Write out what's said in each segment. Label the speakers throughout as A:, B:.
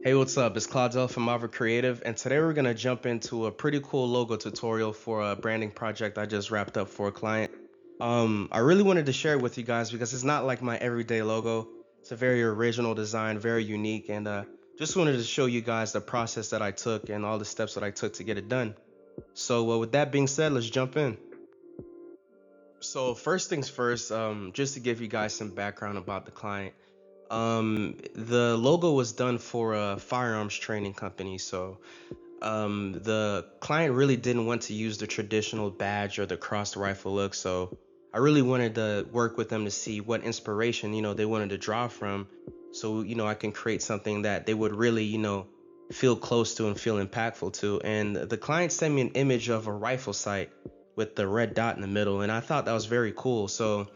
A: Hey, what's up? It's Claudel from Auva Creative, and today we're gonna jump into a pretty cool logo tutorial for a branding project I just wrapped up for a client. I really wanted to share it with you guys because it's not like my everyday logo. It's a very original design, very unique, and just wanted to show you guys the process that I took and all the steps that I took to get it done. So, with that being said, let's jump in. So, first things first, just to give you guys some background about the client. The logo was done for a firearms training company, so the client really didn't want to use the traditional badge or the crossed rifle look, so I really wanted to work with them to see what inspiration, they wanted to draw from, so, I can create something that they would really, feel close to and feel impactful to. And the client sent me an image of a rifle sight with the red dot in the middle, and I thought that was very cool. So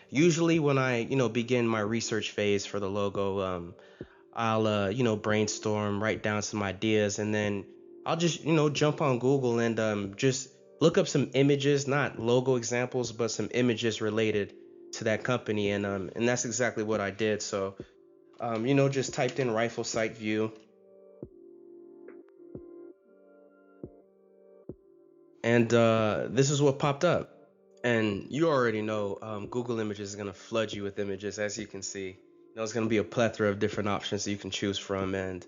A: usually when I, begin my research phase for the logo, I'll brainstorm, write down some ideas, and then I'll just jump on Google and just look up some images, not logo examples, but some images related to that company, and that's exactly what I did. So just typed in rifle sight view, and this is what popped up. And you already know, Google Images is gonna flood you with images, as you can see. There's gonna be a plethora of different options that you can choose from, and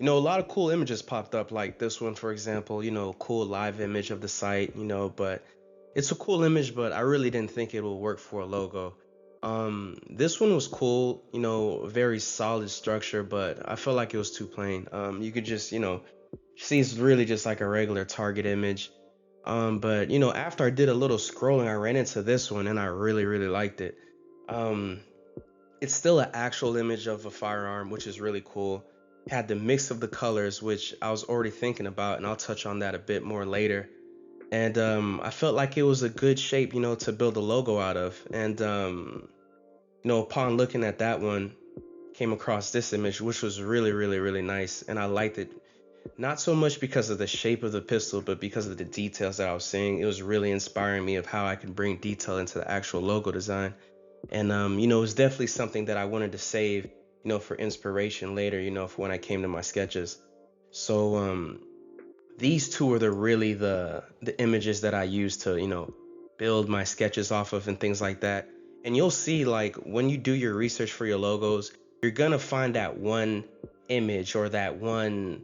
A: a lot of cool images popped up, like this one, for example. Cool live image of the site. But it's a cool image, but I really didn't think it will work for a logo. This one was cool. Very solid structure, but I felt like it was too plain. You could just, see it's really just like a regular target image. But after I did a little scrolling, I ran into this one and I really, really liked it. Um, it's still an actual image of a firearm, which is really cool. Had the mix of the colors, which I was already thinking about, and I'll touch on that a bit more later. And I felt like it was a good shape, to build a logo out of. And upon looking at that one, came across this image, which was really, really, really nice, and I liked it. Not so much because of the shape of the pistol, but because of the details that I was seeing. It was really inspiring me of how I can bring detail into the actual logo design. And it was definitely something that I wanted to save, for inspiration later, for when I came to my sketches. So these two are the images that I use to, build my sketches off of and things like that. And you'll see, like, when you do your research for your logos, you're gonna find that one image or that one,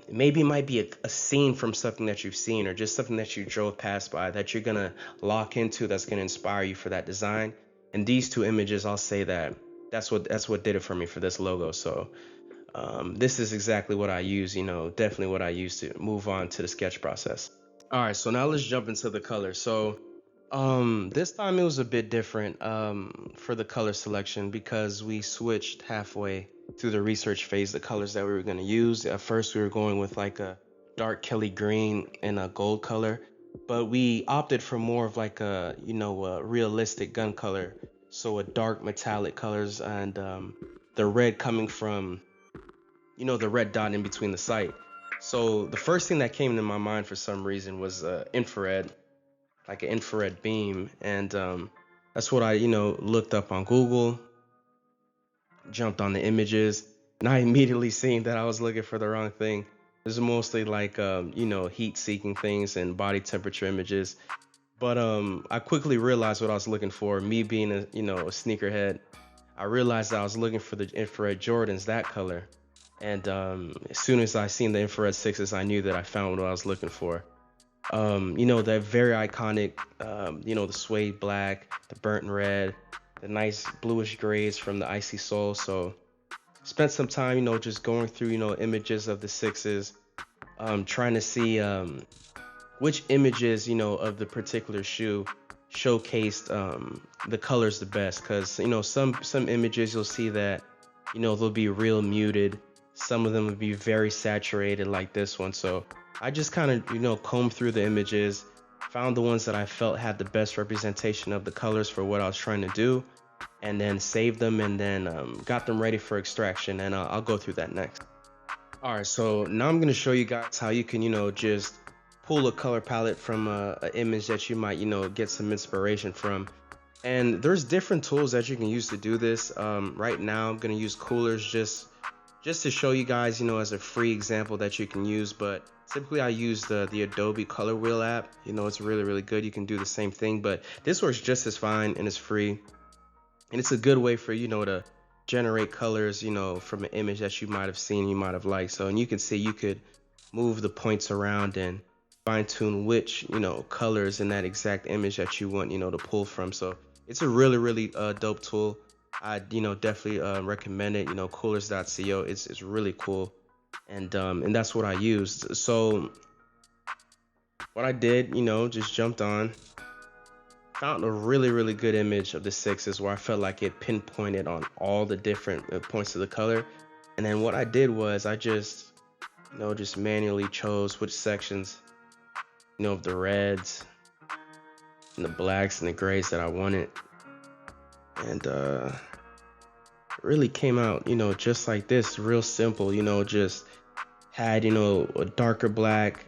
A: maybe it might be a scene from something that you've seen or just something that you drove past by that you're gonna lock into, that's gonna inspire you for that design. And these two images, I'll say that that's what did it for me for this logo. So this is exactly what I use, definitely what I use to move on to the sketch process. All right, so now let's jump into the color. So this time it was a bit different for the color selection because we switched halfway through the research phase the colors that we were going to use. At first we were going with like a dark Kelly green and a gold color, but we opted for more of like a realistic gun color, so a dark metallic colors, and the red coming from the red dot in between the sight. So the first thing that came to my mind for some reason was infrared, like an infrared beam, and that's what I looked up on Google, jumped on the images, and I immediately seen that I was looking for the wrong thing. This is mostly like heat seeking things and body temperature images, but I quickly realized what I was looking for. Me being a sneakerhead, I realized I was looking for the infrared Jordans, that color. And as soon as I seen the infrared sixes, I knew that I found what I was looking for. That very iconic, the suede black, the burnt red, the nice bluish grays from the icy soul. So spent some time, just going through, images of the sixes, trying to see which images, of the particular shoe showcased the colors the best. Cause some images you'll see that, they'll be real muted. Some of them would be very saturated like this one. So I just kind of, combed through the images, found the ones that I felt had the best representation of the colors for what I was trying to do, and then saved them and then got them ready for extraction. And I'll go through that next. All right, so now I'm gonna show you guys how you can, just pull a color palette from a image that you might, get some inspiration from. And there's different tools that you can use to do this. Right now, I'm gonna use Coolers, just just to show you guys, as a free example that you can use. But typically I use the Adobe Color Wheel app. It's really, really good. You can do the same thing, but this works just as fine and it's free. And it's a good way for, to generate colors, from an image that you might have seen, you might have liked. So, and you can see you could move the points around and fine tune which, colors in that exact image that you want, to pull from. So it's a really, really dope tool. I, definitely recommend it. Coolers.co. It's really cool. And that's what I used. So what I did, just jumped on, found a really, really good image of the sixes where I felt like it pinpointed on all the different points of the color. And then what I did was I just, just manually chose which sections, of the reds and the blacks and the grays that I wanted. And it really came out, just like this, real simple, just had, a darker black,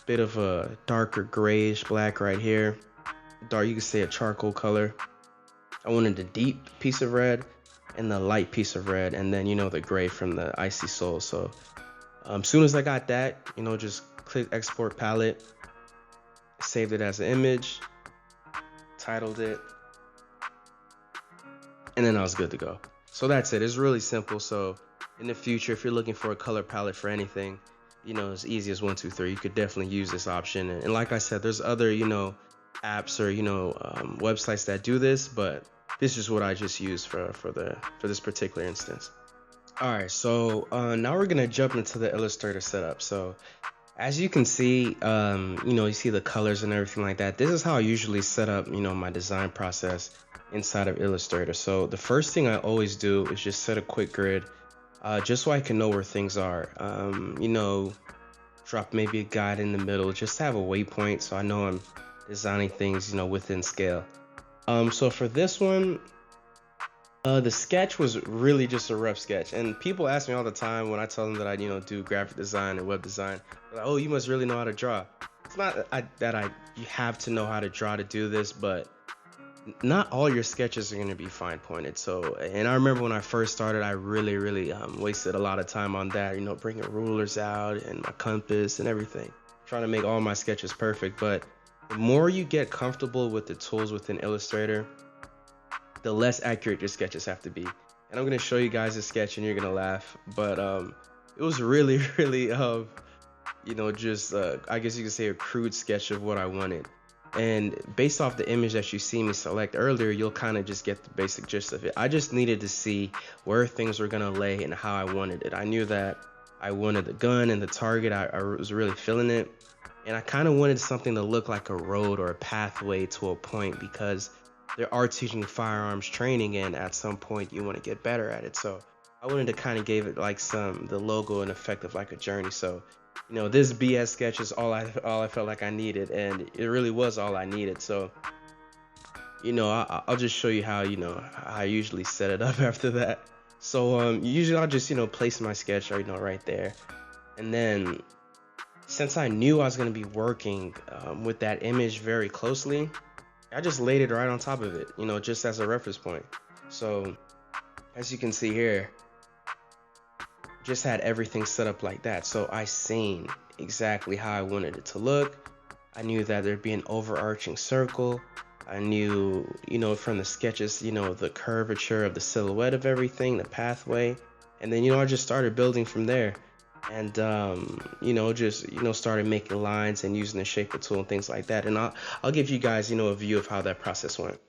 A: bit of a darker grayish black right here. Dark, you can say a charcoal color. I wanted the deep piece of red and the light piece of red, and then the gray from the Icy Soul. So soon as I got that, just click export palette, saved it as an image, titled it, and then I was good to go. So that's it. It's really simple. So in the future, if you're looking for a color palette for anything, as easy as 1, 2, 3, you could definitely use this option. And like I said, there's other apps or websites that do this, but this is what I just used for this particular instance. All right, so now we're gonna jump into the Illustrator setup. So as you can see, you see the colors and everything like that. This is how I usually set up my design process inside of Illustrator. So the first thing I always do is just set a quick grid, just so I can know where things are. Drop maybe a guide in the middle, just to have a waypoint so I know I'm designing things within scale. So for this one, the sketch was really just a rough sketch, and people ask me all the time when I tell them that I do graphic design and web design, like, oh, you must really know how to draw. It's not that you have to know how to draw to do this, but not all your sketches are going to be fine pointed. So, and I remember when I first started, I really wasted a lot of time on that, bringing rulers out and my compass and everything, trying to make all my sketches perfect. But the more you get comfortable with the tools within Illustrator, the less accurate your sketches have to be. And I'm going to show you guys a sketch and you're going to laugh, but it was really just I guess you could say a crude sketch of what I wanted. And based off the image that you see me select earlier, you'll kind of just get the basic gist of it. I just needed to see where things were going to lay and how I wanted it. I knew that I wanted the gun and the target. I was really feeling it. And I kind of wanted something to look like a road or a pathway to a point, because they are teaching firearms training, and at some point you want to get better at it. So I wanted to kind of give it like the logo and effect of like a journey. So this BS sketch is all I felt like I needed, and it really was all I needed. So I'll just show you how I usually set it up after that. So usually I'll just place my sketch right there, and then since I knew I was going to be working with that image very closely, I just laid it right on top of it, just as a reference point. So as you can see here, just had everything set up like that. So I seen exactly how I wanted it to look. I knew that there'd be an overarching circle. I knew, from the sketches, the curvature of the silhouette of everything, the pathway. And then, I just started building from there. And, just, started making lines and using the shaper tool and things like that. And I'll give you guys, a view of how that process went.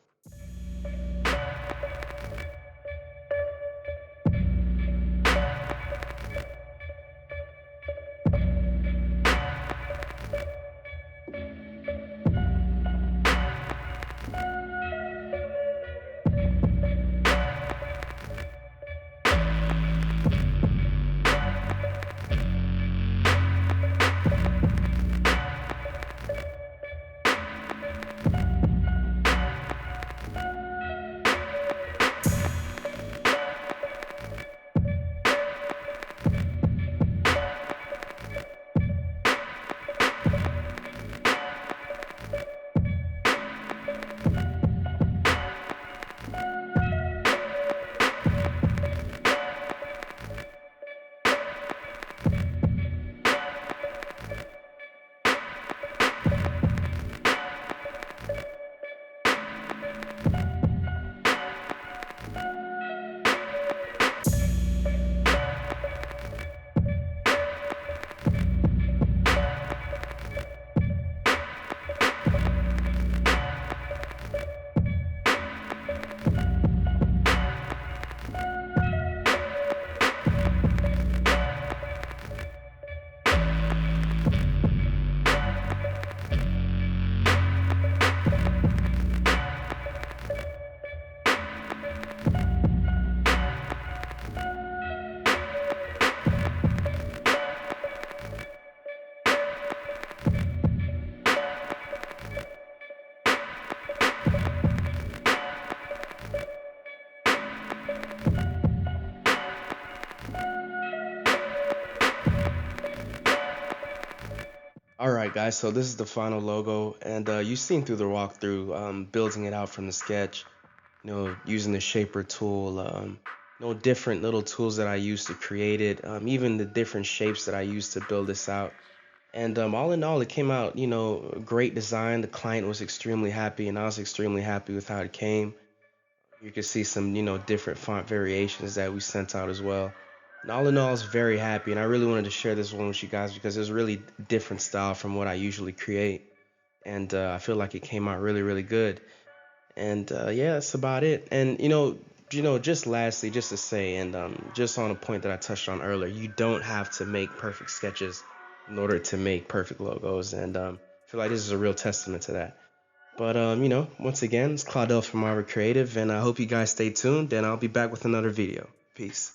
A: All right, guys, so this is the final logo, and you've seen through the walkthrough, building it out from the sketch, using the shaper tool, different little tools that I use to create it, even the different shapes that I use to build this out. And all in all, it came out, a great design. The client was extremely happy, and I was extremely happy with how it came. You can see some, different font variations that we sent out as well. And all in all, I was very happy, and I really wanted to share this one with you guys because it's really different style from what I usually create, and I feel like it came out really, really good. And yeah, that's about it. And just lastly, just to say, and just on a point that I touched on earlier, you don't have to make perfect sketches in order to make perfect logos, and I feel like this is a real testament to that. But once again, it's Claudel from Auva Creative, and I hope you guys stay tuned, and I'll be back with another video. Peace.